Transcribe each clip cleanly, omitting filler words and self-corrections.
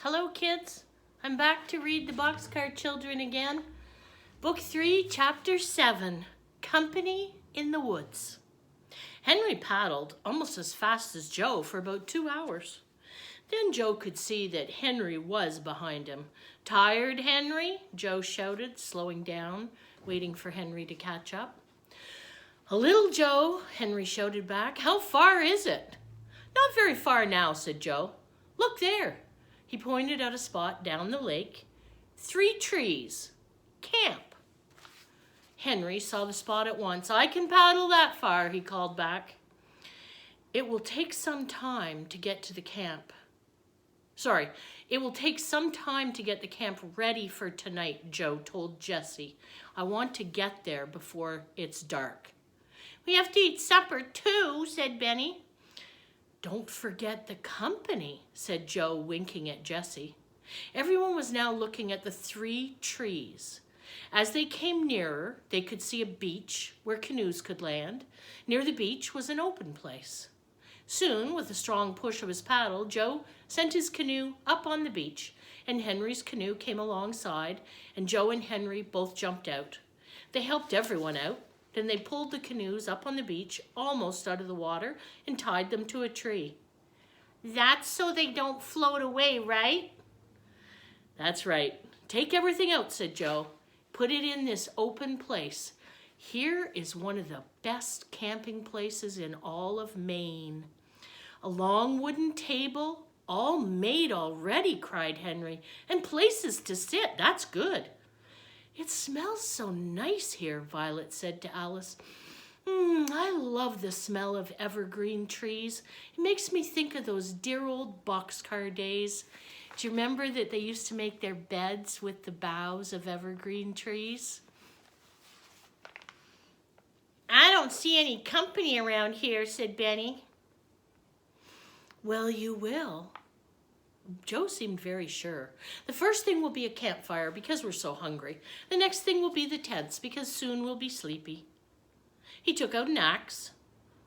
Hello kids, I'm back to read the Boxcar Children again. Book 3, Chapter 7, Company in the Woods. Henry paddled almost as fast as Joe for about 2 hours. Then Joe could see that Henry was behind him. "Tired, Henry?" Joe shouted, slowing down, waiting for Henry to catch up. "A little, Joe," Henry shouted back. "How far is it?" "Not very far now," said Joe. "Look there." He pointed out a spot down the lake. 3 trees. Camp. Henry saw the spot at once. "I can paddle that far," he called back. It will take some time to get the camp ready for tonight," Joe told Jessie. "I want to get there before it's dark." "We have to eat supper too," said Benny. "Don't forget the company," said Joe, winking at Jessie. Everyone was now looking at the 3 trees. As they came nearer, they could see a beach where canoes could land. Near the beach was an open place. Soon, with a strong push of his paddle, Joe sent his canoe up on the beach, and Henry's canoe came alongside, and Joe and Henry both jumped out. They helped everyone out. Then they pulled the canoes up on the beach, almost out of the water, and tied them to a tree. "That's so they don't float away, right?" "That's right. Take everything out," said Joe. "Put it in this open place. Here is one of the best camping places in all of Maine." "A long wooden table, all made already," cried Henry. "And places to sit. That's good." "It smells so nice here," Violet said to Alice. I love the smell of evergreen trees. It makes me think of those dear old boxcar days. Do you remember that they used to make their beds with the boughs of evergreen trees?" "I don't see any company around here," said Benny. "Well, you will." Joe seemed very sure. "The first thing will be a campfire because we're so hungry. The next thing will be the tents because soon we'll be sleepy." He took out an axe.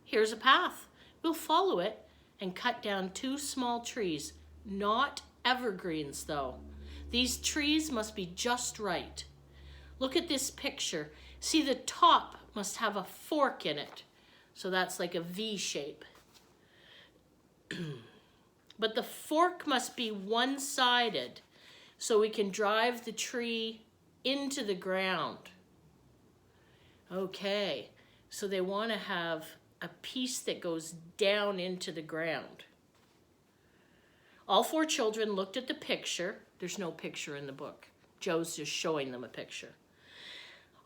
"Here's a path. We'll follow it and cut down 2 small trees. Not evergreens, though. These trees must be just right. Look at this picture. See, the top must have a fork in it. So that's like a V shape. But the fork must be one-sided so we can drive the tree into the ground." Okay, so they want to have a piece that goes down into the ground. All 4 children looked at the picture. There's no picture in the book. Joe's just showing them a picture.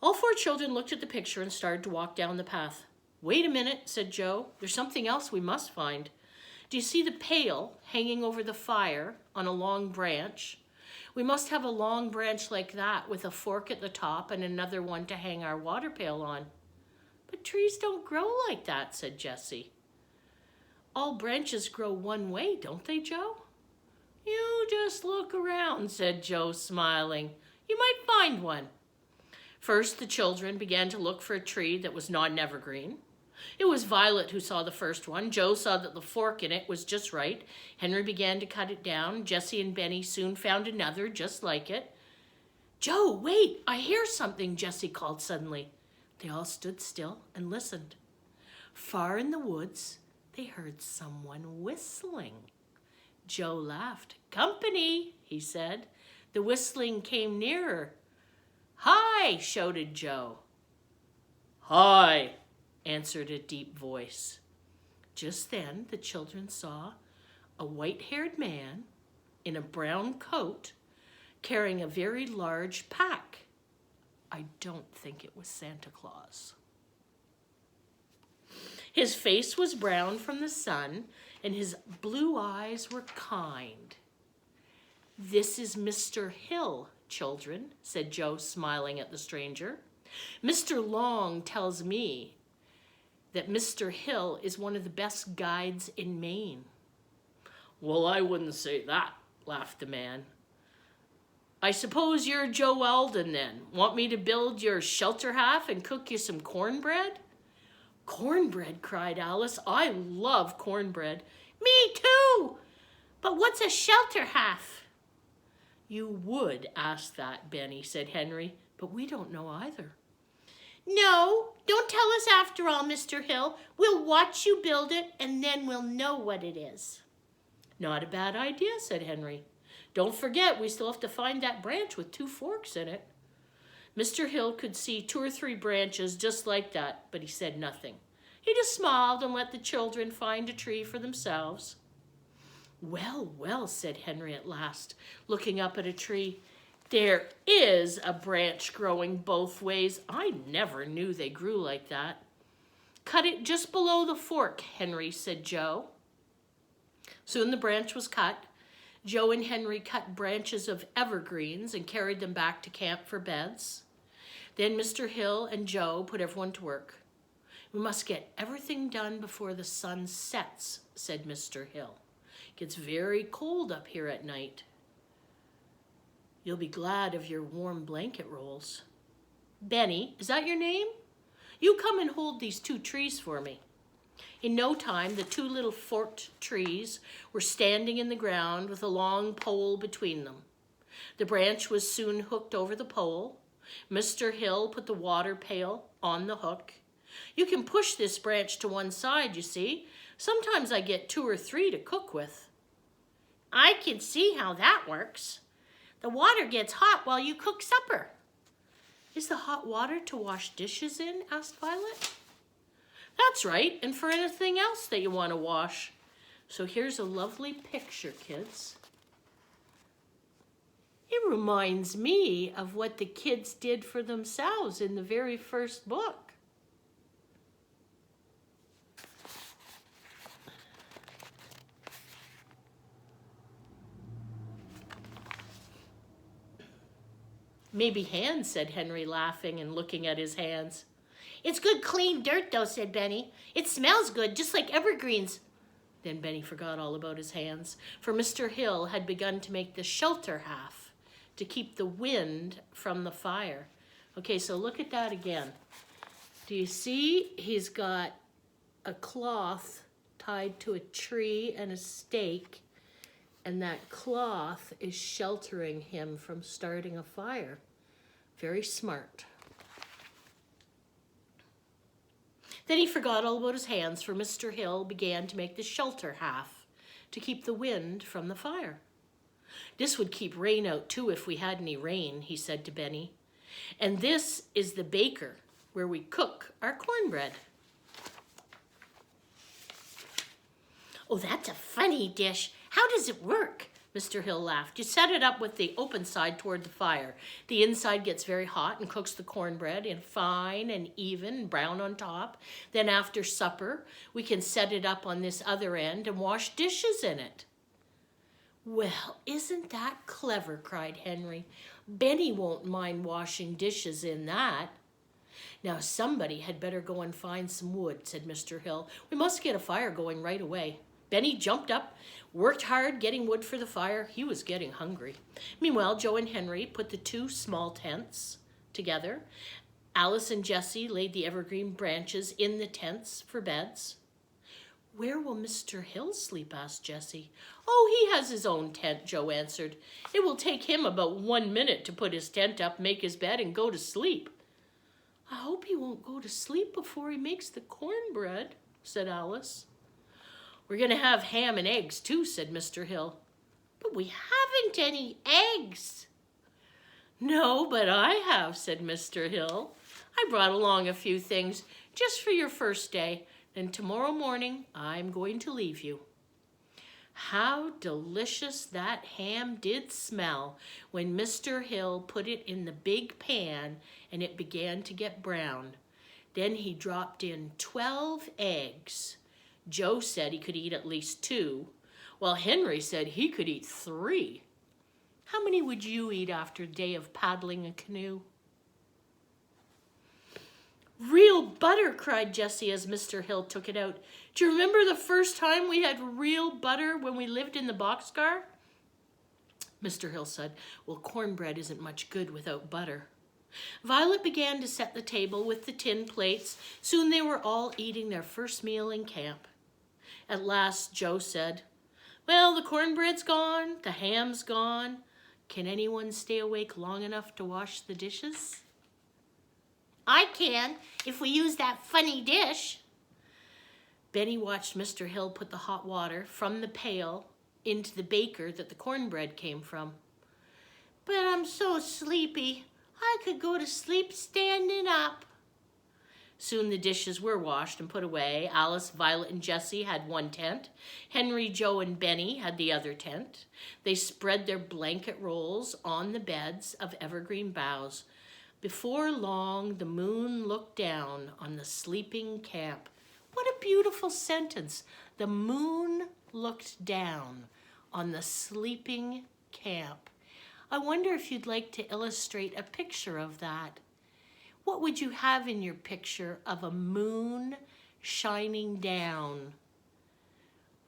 All 4 children looked at the picture and started to walk down the path. "Wait a minute," said Joe. "There's something else we must find. Do you see the pail hanging over the fire on a long branch? We must have a long branch like that with a fork at the top and another one to hang our water pail on." "But trees don't grow like that," said Jessie. "All branches grow one way, don't they, Joe?" "You just look around," said Joe, smiling. "You might find one." First, the children began to look for a tree that was not an evergreen. It was Violet who saw the first one. Joe saw that the fork in it was just right. Henry began to cut it down. Jessie and Benny soon found another just like it. "Joe, wait, I hear something," Jessie called suddenly. They all stood still and listened. Far in the woods, they heard someone whistling. Joe laughed. "Company," he said. The whistling came nearer. "Hi," shouted Joe. "Hi," answered a deep voice. Just then, the children saw a white-haired man in a brown coat carrying a very large pack. I don't think it was Santa Claus. His face was brown from the sun, and his blue eyes were kind. "This is Mr. Hill, children," said Joe, smiling at the stranger. "Mr. Long tells me that Mr. Hill is one of the best guides in Maine." "Well, I wouldn't say that," laughed the man. "I suppose you're Joe Alden, then. Want me to build your shelter half and cook you some cornbread?" "Cornbread," cried Alice. "I love cornbread." "Me too. But what's a shelter half?" You would ask that, Benny, said Henry, but we don't know either. No, don't tell us after all, Mr. Hill. We'll watch you build it, and then we'll know what it is. Not a bad idea, said Henry. Don't forget, we still have to find that branch with 2 forks in it. Mr. Hill could see 2 or 3 branches just like that, but he said nothing. He just smiled and let the children find a tree for themselves. Well, well, said Henry at last, looking up at a tree. There is a branch growing both ways. I never knew they grew like that. Cut it just below the fork, Henry, said Joe. Soon the branch was cut. Joe and Henry cut branches of evergreens and carried them back to camp for beds. Then Mr. Hill and Joe put everyone to work. We must get everything done before the sun sets, said Mr. Hill. It gets very cold up here at night. You'll be glad of your warm blanket rolls. Benny, is that your name? You come and hold these 2 trees for me. In no time, the 2 little forked trees were standing in the ground with a long pole between them. The branch was soon hooked over the pole. Mr. Hill put the water pail on the hook. You can push this branch to one side, you see. Sometimes I get 2 or 3 to cook with. I can see how that works. The water gets hot while you cook supper. Is the hot water to wash dishes in? Asked Violet. That's right, and for anything else that you want to wash. So here's a lovely picture, kids. It reminds me of what the kids did for themselves in the very first book. Maybe hands, said Henry, laughing and looking at his hands. It's good clean dirt, though, said Benny. It smells good, just like evergreens. Then Benny forgot all about his hands, for Mr. Hill had begun to make the shelter half to keep the wind from the fire. Okay, so look at that again. Do you see he's got a cloth tied to a tree and a stake, and that cloth is sheltering him from starting a fire. Very smart. Then he forgot all about his hands, for Mr. Hill began to make the shelter half to keep the wind from the fire. This would keep rain out too if we had any rain, he said to Benny. And this is the baker where we cook our cornbread. Oh, that's a funny dish. How does it work? Mr. Hill laughed. You set it up with the open side toward the fire. The inside gets very hot and cooks the cornbread in fine and even brown on top. Then after supper, we can set it up on this other end and wash dishes in it. Well, isn't that clever, cried Henry. Benny won't mind washing dishes in that. Now somebody had better go and find some wood, said Mr. Hill. We must get a fire going right away. Benny jumped up, worked hard getting wood for the fire. He was getting hungry. Meanwhile, Joe and Henry put the 2 small tents together. Alice and Jessie laid the evergreen branches in the tents for beds. Where will Mr. Hill sleep? Asked Jessie. Oh, he has his own tent, Joe answered. It will take him about 1 minute to put his tent up, make his bed, and go to sleep. I hope he won't go to sleep before he makes the cornbread, said Alice. We're going to have ham and eggs too, said Mr. Hill. But we haven't any eggs. No, but I have, said Mr. Hill. I brought along a few things just for your first day. Then tomorrow morning, I'm going to leave you. How delicious that ham did smell when Mr. Hill put it in the big pan and it began to get brown. Then he dropped in 12 eggs. Joe said he could eat at least 2, while Henry said he could eat 3. How many would you eat after a day of paddling a canoe? Real butter, cried Jessie as Mr. Hill took it out. Do you remember the first time we had real butter when we lived in the boxcar? Mr. Hill said, well, cornbread isn't much good without butter. Violet began to set the table with the tin plates. Soon they were all eating their first meal in camp. At last, Joe said, well, the cornbread's gone, the ham's gone. Can anyone stay awake long enough to wash the dishes? I can, if we use that funny dish. Benny watched Mr. Hill put the hot water from the pail into the baker that the cornbread came from. But I'm so sleepy. I could go to sleep standing up. Soon the dishes were washed and put away. Alice, Violet, and Jessie had one tent. Henry, Joe, and Benny had the other tent. They spread their blanket rolls on the beds of evergreen boughs. Before long, the moon looked down on the sleeping camp. What a beautiful sentence. The moon looked down on the sleeping camp. I wonder if you'd like to illustrate a picture of that. What would you have in your picture of a moon shining down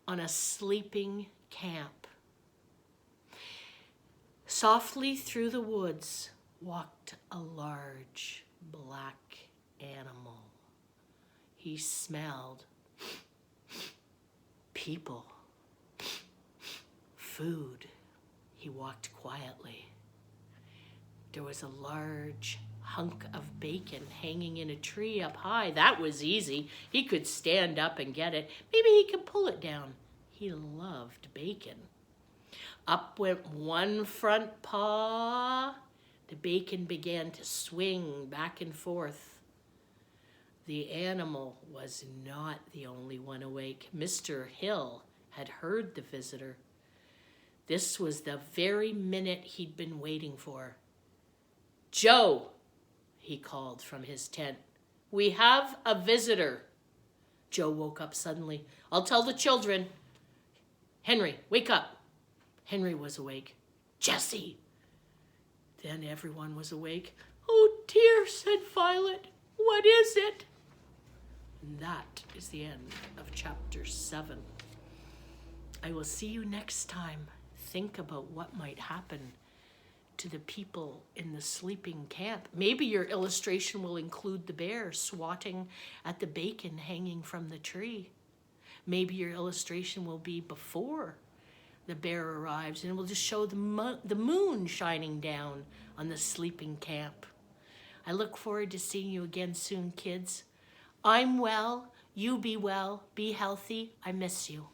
on a sleeping camp? Softly through the woods walked a large black animal. He smelled people, food. He walked quietly. There was a large hunk of bacon hanging in a tree up high. That was easy. He could stand up and get it. Maybe he could pull it down. He loved bacon. Up went one front paw. The bacon began to swing back and forth. The animal was not the only one awake. Mr. Hill had heard the visitor. This was the very minute he'd been waiting for. "Joe," he called from his tent. "We have a visitor." Joe woke up suddenly. "I'll tell the children." "Henry, wake up." Henry was awake. "Jessie." Then everyone was awake. "Oh dear," said Violet. "What is it?" And that is the end of chapter 7. I will see you next time. Think about what might happen to the people in the sleeping camp. Maybe your illustration will include the bear swatting at the bacon hanging from the tree. Maybe your illustration will be before the bear arrives and it will just show the moon shining down on the sleeping camp. I look forward to seeing you again soon, kids. I'm well. You be well. Be healthy. I miss you.